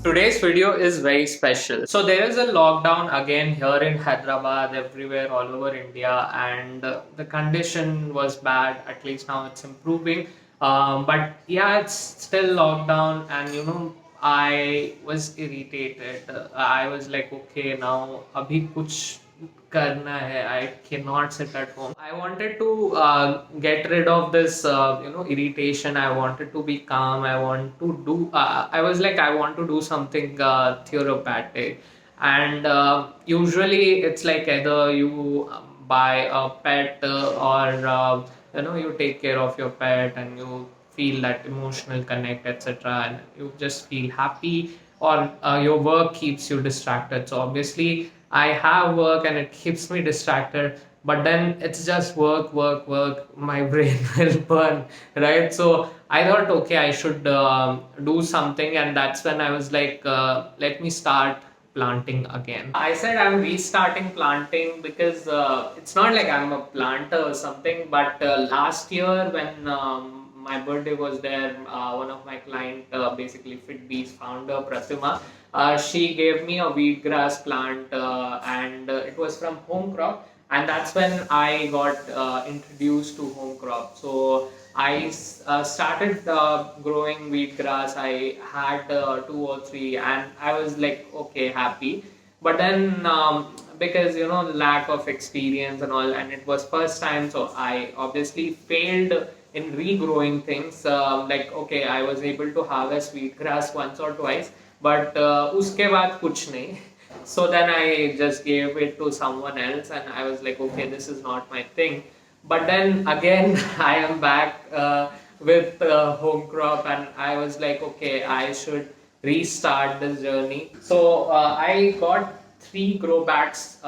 Today's video is very special. So there is a lockdown again here in Hyderabad, everywhere, all over India, and the condition was bad. At least now it's improving. But yeah, it's still lockdown, and I was irritated. I was like, okay, now abhi kuch karna hai. I cannot sit at home. I wanted to get rid of this, irritation. I wanted to be calm. I want to do. I was like, I want to do something therapeutic, and usually it's like either you buy a pet or you take care of your pet and you feel that emotional connect, etc., and you just feel happy, or your work keeps you distracted. So obviously I have work and it keeps me distracted, but then it's just work, work, work. My brain will burn, right? So I thought, okay, I should do something, and that's when I was like, let me start planting again. I said I'm restarting planting because it's not like I'm a planter or something, but last year when my birthday was there, one of my client, basically FitBees founder Pratima, she gave me a wheatgrass plant, and it was from Homecrop, and that's when I got introduced to Homecrop. So I started growing wheatgrass. I had two or three, and I was like, okay, happy. But then, because lack of experience and all, and it was first time, so I obviously failed in regrowing things. Like, okay, I was able to harvest wheatgrass once or twice, but uske baad kuch nahi. So then I just gave it to someone else, and I was like, okay, this is not my thing. But then again, I am back with Homecrop, and I was like, okay, I should restart this journey. So I got three grow bags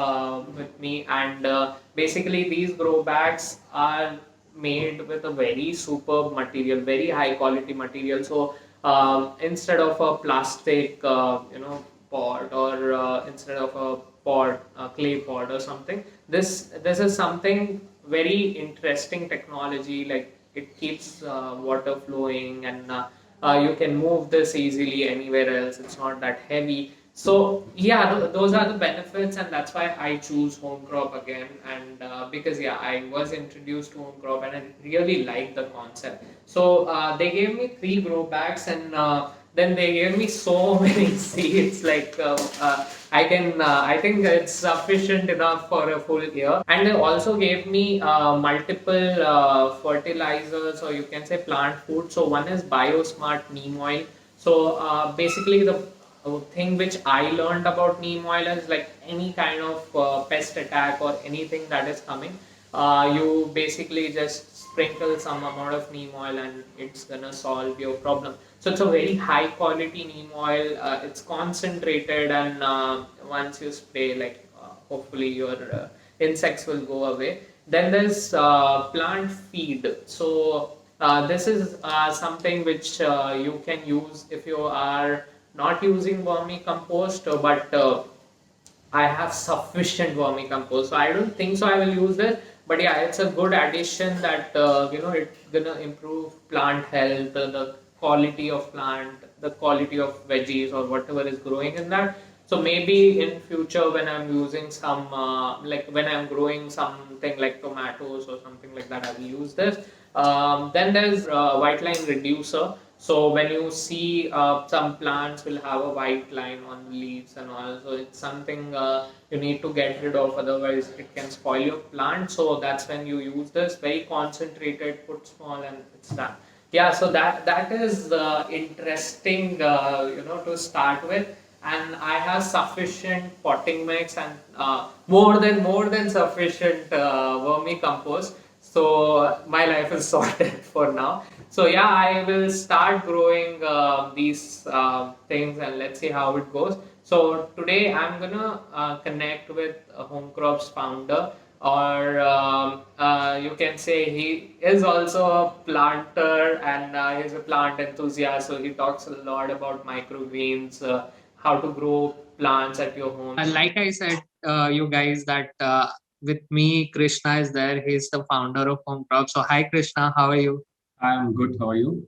with me, and basically these grow bags are made with a very superb material, very high quality material. So instead of a plastic, pot, or instead of a pot, a clay pot or something, this is something very interesting technology. Like, it keeps water flowing, and you can move this easily anywhere else. It's not that heavy. So yeah, those are the benefits, and that's why I choose Homecrop again. And because yeah, I was introduced to Homecrop, and I really like the concept. So they gave me three grow bags, and then they gave me so many seeds. Like, I think it's sufficient enough for a full year. And they also gave me multiple fertilizers, or you can say plant food. So one is BioSmart neem oil. So basically the thing which I learned about neem oil is, like, any kind of pest attack or anything that is coming, you basically just sprinkle some amount of neem oil and it's gonna solve your problem. So it's a very high quality neem oil. It's concentrated, and once you spray, like, hopefully your insects will go away. Then there's plant feed. So this is something which you can use if you are not using vermicompost, but I have sufficient vermicompost, so I don't think so I will use this. But yeah, it's a good addition that it's gonna improve plant health, the quality of plant, the quality of veggies or whatever is growing in that. So maybe in future when I'm using some, like when I'm growing something like tomatoes or something like that, I will use this. Then there's white line reducer. So when you see some plants will have a white line on the leaves and all, so it's something you need to get rid of, otherwise it can spoil your plant. So that's when you use this, very concentrated, put small, and it's done. Yeah, so that is interesting, to start with. And I have sufficient potting mix, and more than sufficient vermicompost. So my life is sorted for now. So yeah, I will start growing these things, and let's see how it goes. So today I'm gonna connect with Homecrop's founder, or you can say he is also a planter, and he's a plant enthusiast. So he talks a lot about microgreens, how to grow plants at your home. And like I said, you guys, that with me, Krishna is there. He's the founder of Homecrop. So hi Krishna, how are you? I'm good. How are you?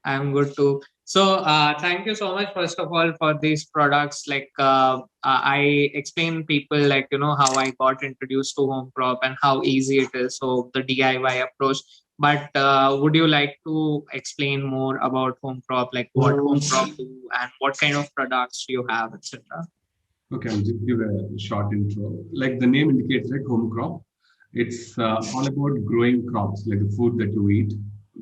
I'm good too. So, thank you so much, first of all, for these products. I explain people how I got introduced to home crop and how easy it is. So, the DIY approach. But would you like to explain more about home crop, like what home crop do and what kind of products you have, etc.? Okay, I'll just give a short intro. Like the name indicates, right? Home crop. It's all about growing crops, like the food that you eat,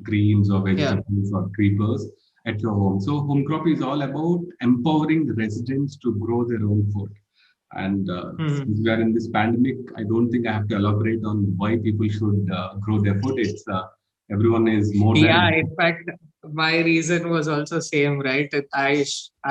greens or Yeah. vegetables or creepers at your home. So home crop is all about empowering the residents to grow their own food. And since we are in this pandemic, I don't think I have to elaborate on why people should grow their food. It's everyone is more Yeah, than in fact, my reason was also same, right? I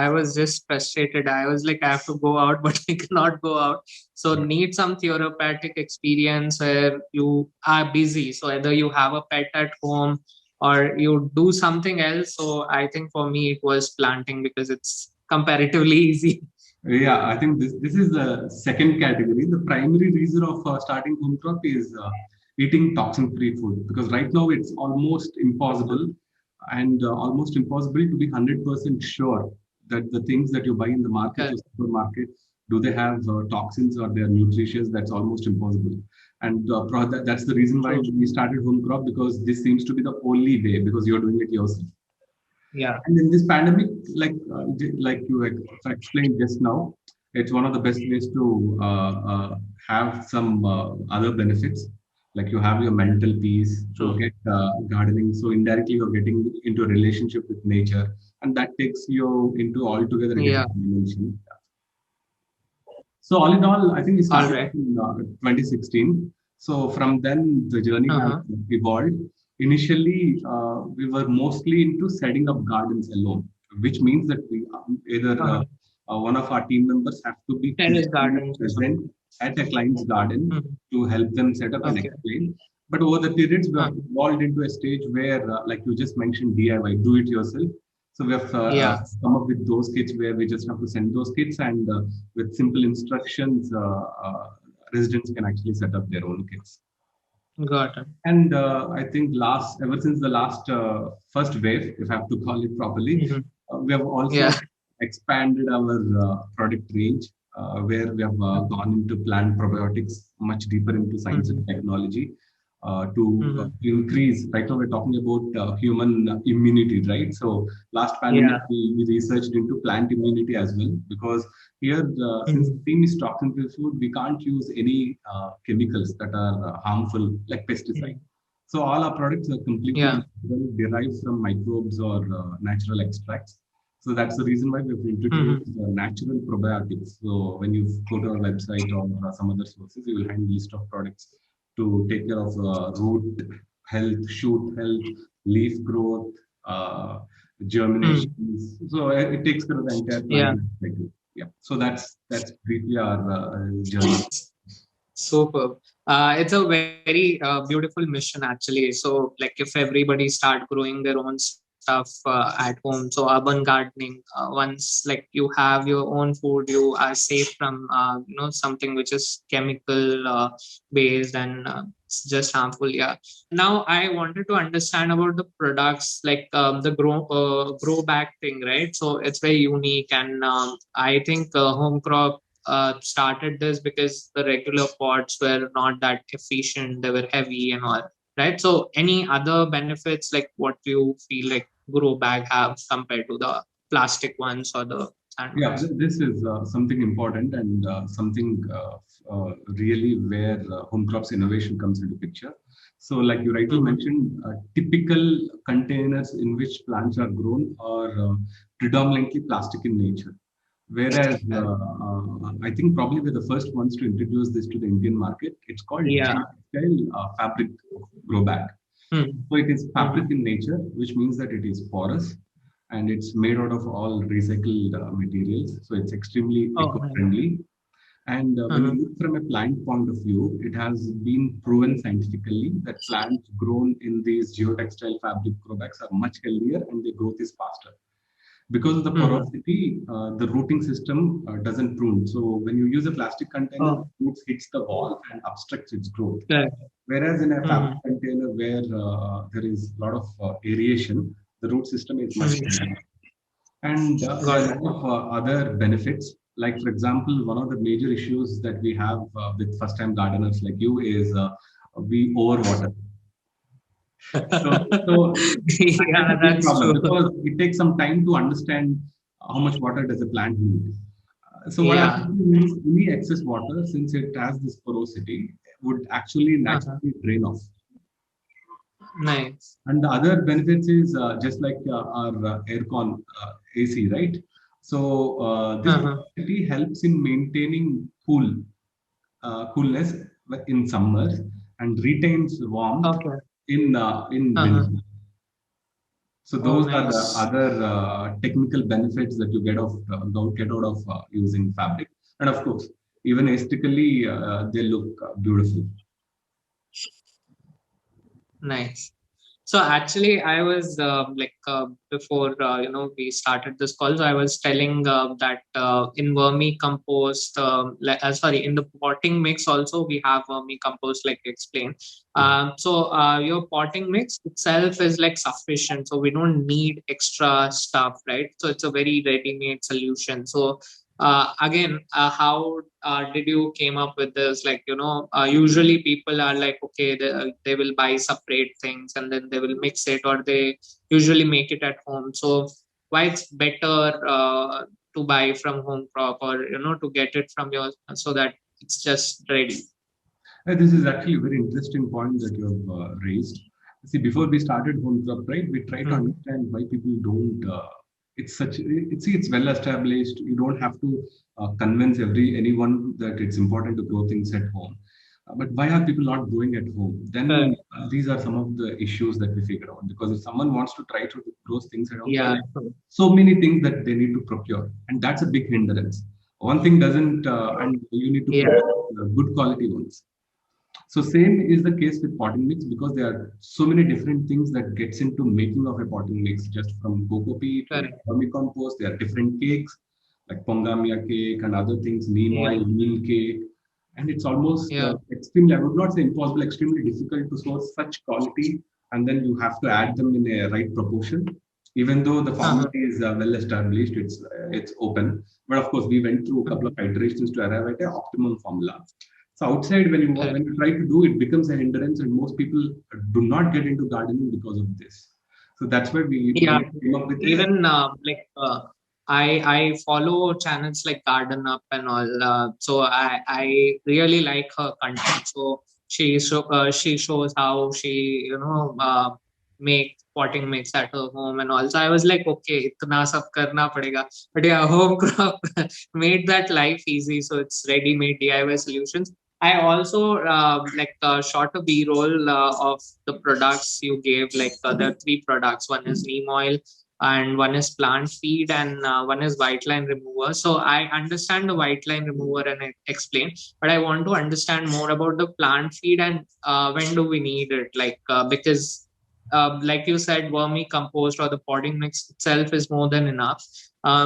was just frustrated. I was like, I have to go out, but I cannot go out. So need some therapeutic experience where you are busy. So either you have a pet at home or you do something else. So I think for me it was planting because it's comparatively easy. Yeah, I think this is the second category. The primary reason of starting home crop is eating toxin-free food because right now it's almost impossible and almost impossible to be 100% sure that the things that you buy in the market or Correct. supermarket do they have toxins or they're nutritious. That's almost impossible, and that's the reason why True. we started home crop because this seems to be the only way because you're doing it yourself. Yeah. And in this pandemic, like you explained just now, it's one of the best ways to have some other benefits. Like you have your mental peace, you True. get gardening. So indirectly, you're getting into a relationship with nature, and that takes you into altogether a Yeah. different dimension. So all in all, I think we All started right. in 2016. So from then, the journey has Uh-huh. evolved. Initially, we were mostly into setting up gardens alone, which means that we either Uh-huh. one of our team members have to be Terrace physically gardens or present something. at a client's garden Mhm. to help them set up and Okay. explain. But over the periods, we have Uh-huh. evolved into a stage where, like you just mentioned, DIY, do it yourself. So we have Yeah. come up with those kits where we just have to send those kits and with simple instructions, residents can actually set up their own kits. Got it. And I think ever since the last first wave, if I have to call it properly, Mhm. we have also Yeah. expanded our product range, where we have gone into plant probiotics, much deeper into science and Mhm. technology, to Mhm. increase. Right now, we're talking about human immunity, right? So last pandemic, Yeah. we researched into plant immunity as well because here, since the Mhm. theme is toxin-free food, we can't use any chemicals that are harmful, like pesticide. Mhm. So all our products are completely Yeah. natural, derived from microbes or natural extracts. So that's the reason why we've introduced Mhm. natural probiotics. So when you go to our website or some other sources, you will find a list of products to take care of root health, shoot health, leaf growth, uh, germination. Mhm. So it takes care of the entire plant Yeah. cycle. Yeah. So that's briefly our journey. Superb. It's a very beautiful mission, actually. So, like, if everybody start growing their own stuff at home, so urban gardening, once like you have your own food, you are safe from something which is chemical based and it's just harmful. Yeah. Now, I wanted to understand about the products, like the grow back thing, right? So it's very unique, and I think home crop started this because the regular pots were not that efficient, they were heavy and all, right? So any other benefits, like what you feel like grow bag have compared to the plastic ones or the sand Yeah, ones? this is something important and something really where home crops innovation comes into picture. So, like you rightly Mm-hmm. mentioned, typical containers in which plants are grown are predominantly plastic in nature. Whereas I think probably we're the first ones to introduce this to the Indian market. It's called Yeah. geotextile fabric grow bag. So it is fabric Mm-hmm. in nature, which means that it is porous and it's made out of all recycled materials. So it's extremely Oh, nice. eco-friendly. And when you Mm-hmm. look from a plant point of view, it has been proven scientifically that plants grown in these geotextile fabric grow bags are much healthier and their growth is faster. Because of the porosity, the rooting system doesn't prune. So when you use a plastic container, roots hits the wall and obstructs its growth. Correct. Whereas in a fabric container where there is a lot of aeration, the root system is much better. And there are a lot of other benefits. Like, for example, one of the major issues that we have with first-time gardeners like you is we overwater. So Yeah, that's a big that's problem true. because it takes some time to understand how much water does a plant need. So what Yeah. happens is any excess water, since it has this porosity, would actually naturally drain off. Nice. And the other benefits is just like our aircon AC, right? So this porosity helps in maintaining coolness in summers and retains warmth Okay. in winter. So Oh, those are the nice. other technical benefits that you get out of using fabric, and of course, even aesthetically, they look beautiful. Nice. So actually, I was before we started this call. So I was telling that in vermicompost, in the potting mix also we have vermicompost, like you explained. So your potting mix itself is like sufficient, so we don't need extra stuff, right? So it's a very ready-made solution. So again, how did you came up with this? Like, usually people are like, okay, they will buy separate things and then they will mix it, or they usually make it at home. So why it's better to buy from Homecrop, or to get it from your, so that it's just ready. This is actually a very interesting point that you have raised. See, before we started Homecrop, right, we try to understand why people don't. It's well established. You don't have to convince anyone that it's important to grow things at home. But why are people not growing at home? Then these are some of the issues that we figure out. Because if someone wants to try to grow things at home, there are so many things that they need to procure, and that's a big hindrance. One thing doesn't, and you need to procure good quality ones. So same is the case with potting mix, because there are so many different things that gets into making of a potting mix, just from coco peat to vermicompost. There are different cakes like pongamia cake and other things, neem oil, neem cake, and it's almost extremely, I would not say impossible, extremely difficult to source such quality, and then you have to add them in a right proportion. Even though the formula is well established, it's open, but of course we went through a couple of iterations to arrive at an optimum formula. So outside, when you try to do it, becomes a hindrance, and most people do not get into gardening because of this. So that's why we came up with even I follow channels like Garden Up and all. So I really like her content. So she shows how she make potting mix at her home and all. So I was like, okay, itna sab karna padega. But yeah, Homecrop made that life easy. So it's ready-made DIY solutions. I also shot a B-roll of the products you gave. Like there are three products. One is neem oil, and one is plant feed, and one is white line remover. So I understand the white line remover and I explain, but I want to understand more about the plant feed and when do we need it? Because like you said, vermicompost or the potting mix itself is more than enough.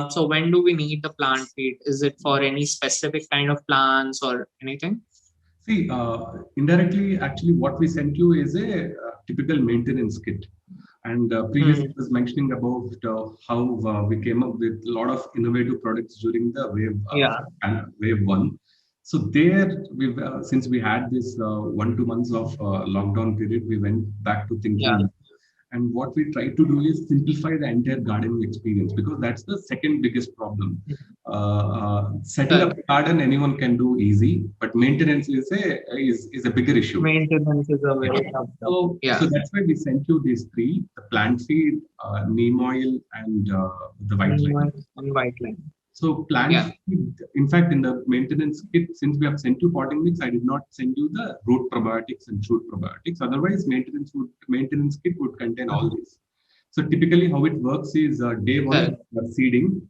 So when do we need the plant feed? Is it for any specific kind of plants or anything? See, indirectly, actually, what we sent you is a typical maintenance kit. And previously, I was mentioning about how we came up with a lot of innovative products during the wave one. So there, since we had this 1-2 months of lockdown period, we went back to thinking. And what we try to do is simplify the entire gardening experience, because that's the second biggest problem. Setting up a garden, anyone can do easy, but maintenance is a bigger issue. Maintenance is a very tough job. So that's why we sent you these three: the plant feed, neem oil, and the white line. And white line. So plant feed, in fact, in the maintenance kit, since we have sent you potting mix, I did not send you the root probiotics and shoot probiotics. Otherwise, maintenance kit would contain all these. So typically, how it works is day one seeding.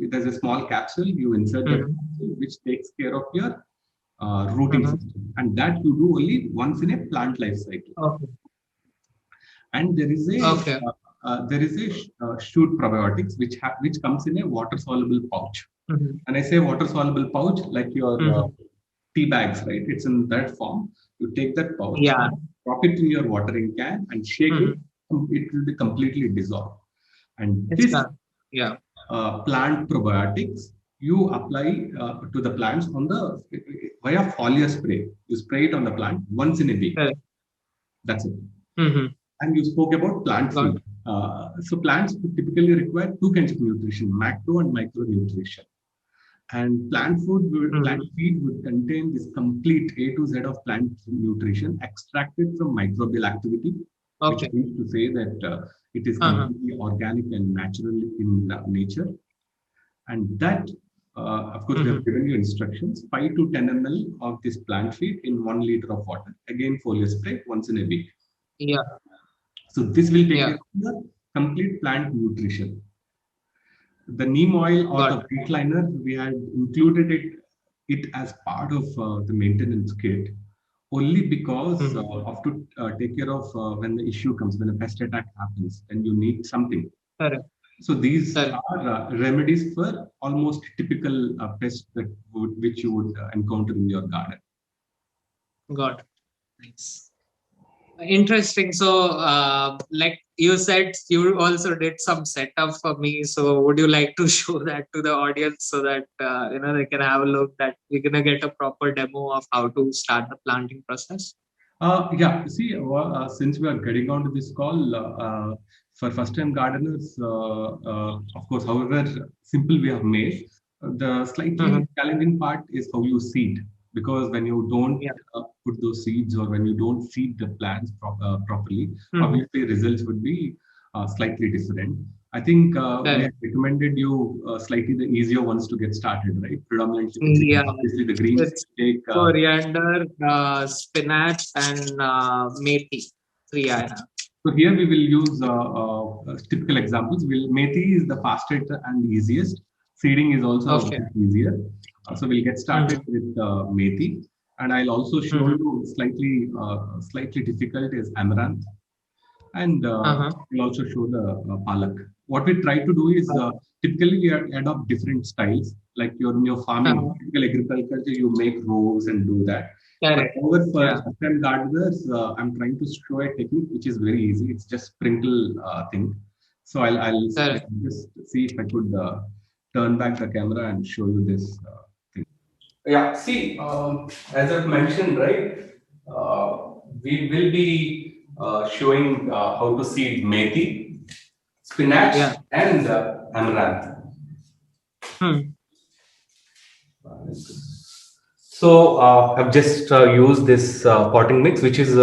There's a small capsule you insert that capsule, which takes care of your rooting system, and that you do only once in a plant life cycle. And there is there is a shoot probiotics which comes in a water soluble pouch. Mhm. And I say water soluble pouch like your Mhm. tea bags, right? It's in that form. You take that pouch, Yeah. drop it in your watering can, and shake it. Mhm. It will be completely dissolved. And It's this done. Yeah. plant probiotics you apply to the plants on the via foliar spray. You spray it on the plant once in a week. Correct. That's it. Mhm. And you spoke about plant Got feed. So plants typically require two kinds of nutrition: macro and micronutrition. And plant Mhm. feed would contain this complete A to Z of plant nutrition extracted from microbial activity, which Okay. means to say that it is Uh-huh. completely organic and natural in nature. And that, of course, we have Mhm. given you instructions: 5 to 10 ml of this plant feed in 1 liter of water. Again, foliar spray once in a week. Yeah. So this will take care Yeah. of the complete plant nutrition. The neem oil or Got the it. wheat liner, we had included it as part of the maintenance kit only because Mhm. of to take care of when the issue comes, when a pest attack happens, and you need something. Correct. So these Correct. are remedies for almost typical pests which you would encounter in your garden. Got it. Nice. Interesting. So, like you said, you also did some setup for me. So, would you like to show that to the audience so that they can have a look that we're gonna get a proper demo of how to start the planting process? Yeah, see, since we are getting on to this call, for first-time gardeners, of course, however simple we have made, the Mhm. slightly challenging part is how you seed. Because when you don't Yeah. put those seeds or when you don't seed the plants properly, Mhm. obviously results would be slightly different. I think we have Correct. recommended you slightly the easier ones to get started, right? Predominantly the greens. Yeah. Obviously, the greens It's take coriander, spinach, and methi. Three I have. So here we will use typical examples. Methi is the fastest and easiest. Seeding is also a Okay. bit easier. So we'll get started Mhm. with methi, and I'll also show Mhm. you slightly difficult is amaranth, and Uh-huh. we'll also show the palak. What we try to do is typically we adopt different styles. Like in your farming, Uh-huh. typical agriculture, you make rows and do that. But Correct. however, for Yeah. first-time gardeners, I'm trying to show a technique which is very easy. It's just sprinkle thing. So Correct. just see if I could turn back the camera and show you this thing. Yeah, see, as I've mentioned, right, we will be showing how to seed methi, spinach, Yeah. and amaranth. Hmm. So I've just used this potting mix, which is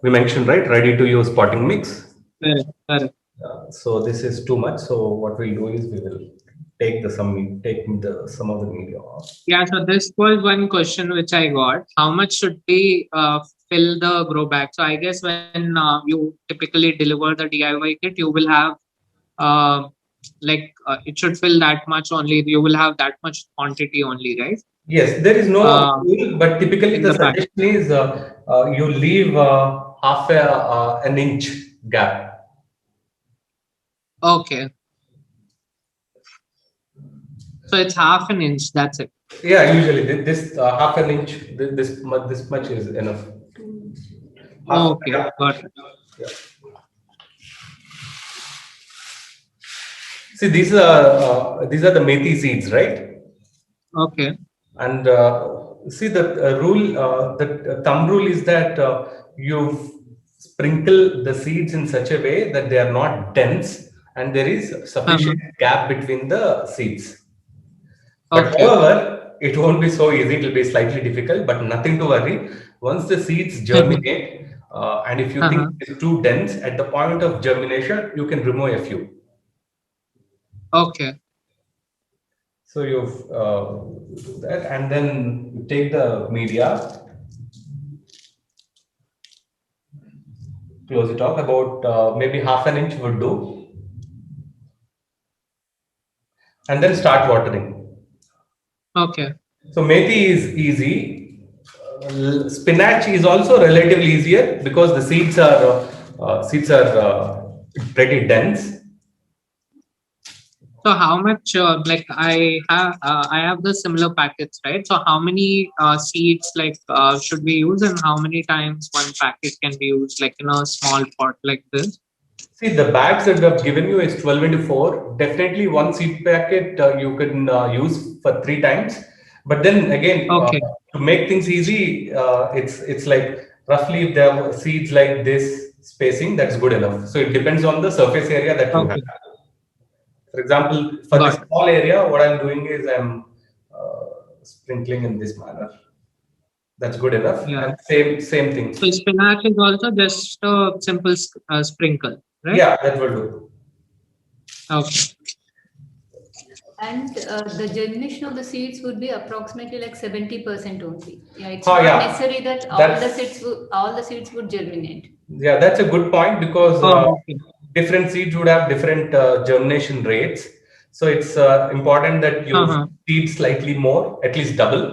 we mentioned, right, ready to use potting mix. Correct. Correct. So this is too much. So what we'll do is we will take the some of the media off. Yeah, so this was one question which I got. How much should we fill the grow bag? So I guess when you typically deliver the DIY kit, you will have uh, it should fill that much only. You will have that much quantity only, right? Yes, there is no Uh, rule, but typically in the the bag. suggestion is you leave half an inch gap. Okay, so it's half an inch. That's it. Yeah, usually this half an inch, this much is enough. Half, Okay, yeah. got it. Yeah. See, these are the methi seeds, right? Okay. And see the the thumb rule is that you sprinkle the seeds in such a way that they are not dense and there is Uh-huh. sufficient gap between the seeds. But Okay. however, it won't be so easy. It will be slightly difficult, but nothing to worry. Once the seeds germinate, and if you think Uh-huh. it's too dense at the point of germination, you can remove a few. Okay. So you've do that, and then you take the media, close it off about maybe half an inch would do, and then start watering. Okay. So methi is easy. Spinach is also relatively easier because the seeds are pretty dense. So how much like I have the similar packets, right? So how many seeds like should we use, and how many times one packet can be used, like in a small pot like this? See, the bags that we have given you is 12 into 4. Definitely one seed packet you can use for 3 times. But then again, Okay. to make things easy, it's like roughly if there are seeds like this spacing, that's good enough. So it depends on the surface area that you have. Okay. For example, for this Got it. small area, what I'm doing is I'm sprinkling in this manner. That's good enough. Yeah. And same thing. So spinach is also just a simple sprinkle, right? Yeah, that will do. Okay. And the germination of the seeds would be approximately like 70% only. Yeah, it's Oh, not yeah. necessary that all the seeds would germinate. Yeah, that's a good point because Oh, okay. different seeds would have different germination rates. So it's important that you Uh-huh. seed slightly more, at least double.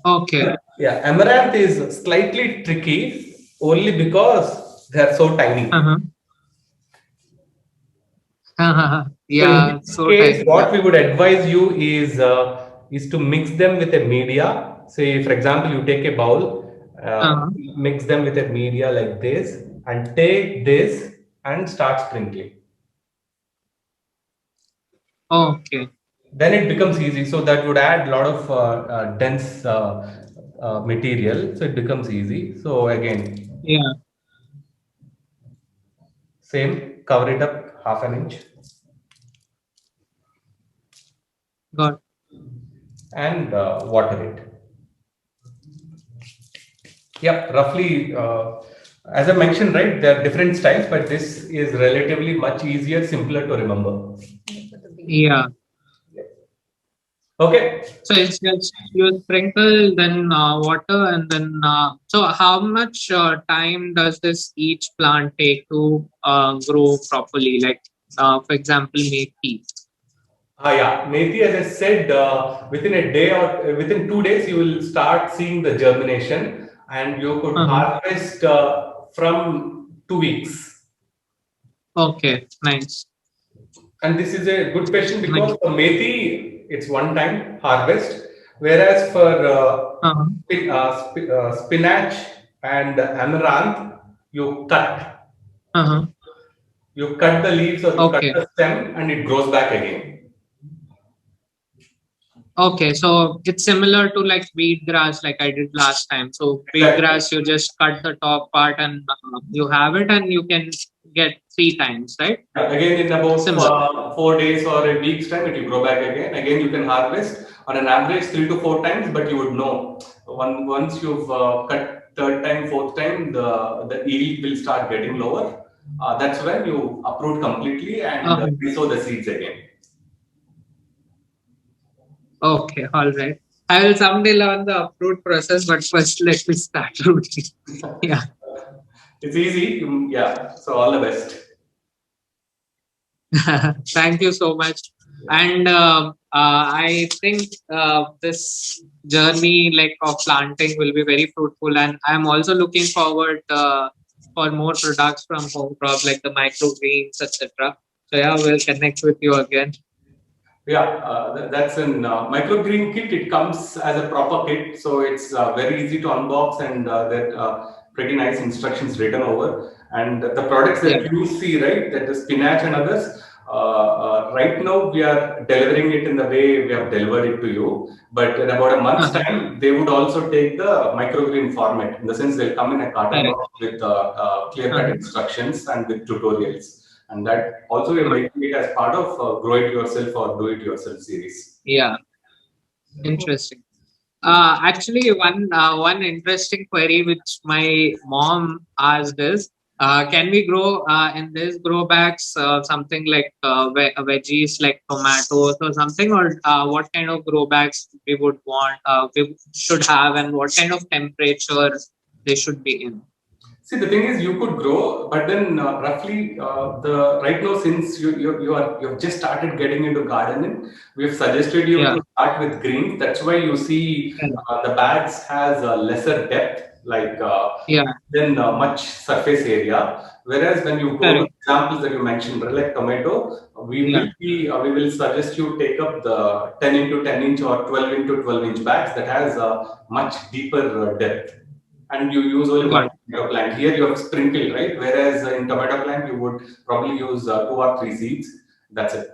Okay. Yeah, amaranth is slightly tricky only because they are so tiny. Uh-huh. Uh-huh. So in Yeah, this so case, tiny. what we would advise you is to mix them with a media. Say, for example, you take a bowl, Uh-huh. mix them with a media like this, and take this and start sprinkling. Okay. Then it becomes easy. So that would add a lot of dense material. So it becomes easy. So again, Yeah, same, cover it up half an inch got it. and water it. Yep, roughly. As I mentioned, right, there are different styles, but this is relatively much easier, simpler to remember. Yeah. Okay. So it's just you sprinkle, then water, and then so how much time does this each plant take to grow properly? Like for example, methi. Yeah, methi, as I said, within a day or within 2 days, you will start seeing the germination, and you could Uh-huh. harvest from 2 weeks. Okay, nice. And this is a good question because Nice. for methi, it's one time harvest, whereas for Uh-huh. spinach and amaranth, you cut. Uh-huh. You cut the leaves or you cut Okay. the stem and it grows back again. Okay, so it's similar to like wheat grass, like I did last time. So wheat Exactly. grass, you just cut the top part and you have it, and you can get 3 times, right? Again, in about Similar. 4 days or a week's time, it will grow back again. Again, you can harvest on an average 3 to 4 times, but you would know once you've cut third time, fourth time, the yield will start getting lower. That's when you uproot completely and Uh-huh. resow the seeds again. Okay, all right. I will someday learn the uproot process, but first let me start rooting. Yeah. It's easy. Yeah. So all the best. Thank you so much. And I think this journey like of planting will be very fruitful, and I'm also looking forward for more products from Homecrop like the microgreens, etc. So yeah, we'll connect with you again. Yeah, that's an microgreen kit. It comes as a proper kit, so it's very easy to unbox and that pretty nice instructions written over. And the products Yeah. that you see, right, that the spinach and others, right now we are delivering it in the way we have delivered it to you. But in about a month's Uh-huh. time, they would also take the microgreen format. In the sense, they'll come in a carton Correct. box with clear-cut Uh-huh. instructions and with tutorials. And that also we're Got it. making it as part of grow it yourself or do it yourself series. Yeah, interesting. Actually, one interesting query which my mom asked is, can we grow in these grow bags something like veggies like tomatoes or something, or what kind of grow bags we would want, we should have, and what kind of temperature they should be in? See, the thing is, you could grow, but then roughly the right now, since you've just started getting into gardening, we've suggested you Yeah, to start with greens. That's why you see correct. the bags has a lesser depth. Like Yeah, then much surface area. Whereas when you go to Correct. examples that you mentioned, like tomato, Yeah. we will suggest you take up the 10 into 10 inch or 12 into 12 inch bags that has a much deeper depth, and you use only one Got it. tomato plant. Here you have sprinkled, right? Whereas in tomato plant you would probably use 2 or 3 seeds. That's it.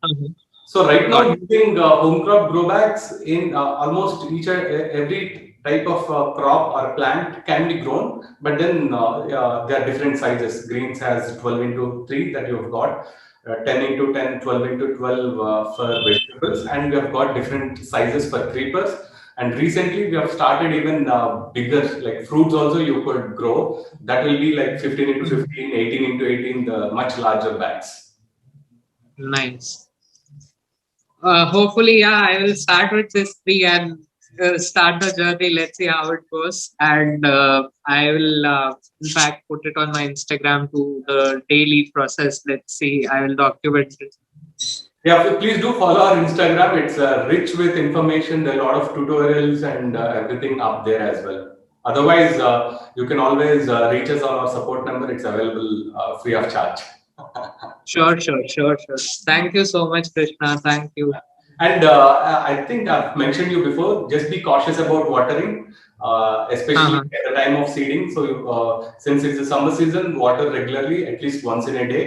Mhm. So right now, Got it. using home crop grow bags in almost every type of crop or plant can be grown, but then there are different sizes. Greens has 12 into 3 that you have got, 10 into 10, 12 into 12 for vegetables, and we have got different sizes for creepers. And recently, we have started even bigger, like fruits also you could grow. That will be like 15 into Mhm. 15, 18 into 18, the much larger bags. Nice. Hopefully, yeah, I will start with this tree and start the journey. Let's see how it goes. And I will, in fact, put it on my Instagram to the daily process. Let's see. I will document it. Yeah, please do follow our Instagram. It's rich with information. There are a lot of tutorials and everything up there as well. Otherwise, you can always reach us on our support number. It's available free of charge. Sure, sure, sure, sure. Thank you so much, Krishna. Thank you. And I think I've mentioned you before, just be cautious about watering, especially Uh-huh. at the time of seeding. So, since it's the summer season, water regularly, at least once in a day.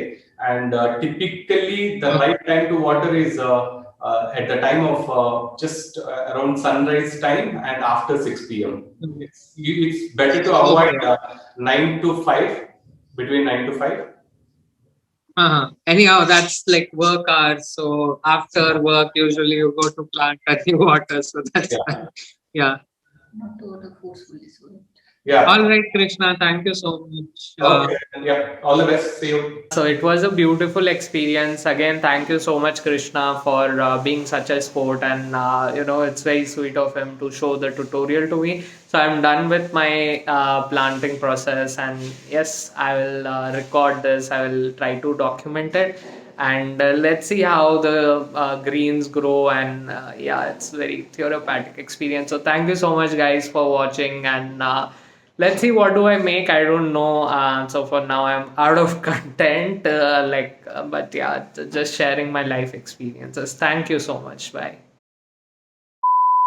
And typically, the right time to water is at the time of just around sunrise time and after 6 p.m. Mhm. It's better to avoid Okay. 9 to 5, between 9 to 5. Uh-huh. Anyhow, that's like work hours. So after work, usually you go to plant and you water. So that's Yeah. fine. Yeah. Not to water forcefully, so. Yeah. All right, Krishna. Thank you so much. Okay. Yeah. All the best. See you. So it was a beautiful experience. Again, thank you so much, Krishna, for being such a sport. And it's very sweet of him to show the tutorial to me. So I'm done with my planting process, and yes, I will record this. I will try to document it, and let's see how the greens grow. And yeah, it's very therapeutic experience. So thank you so much, guys, for watching. And let's see, what do I make? I don't know. So for now, I'm out of content. But yeah, just sharing my life experiences. Thank you so much. Bye.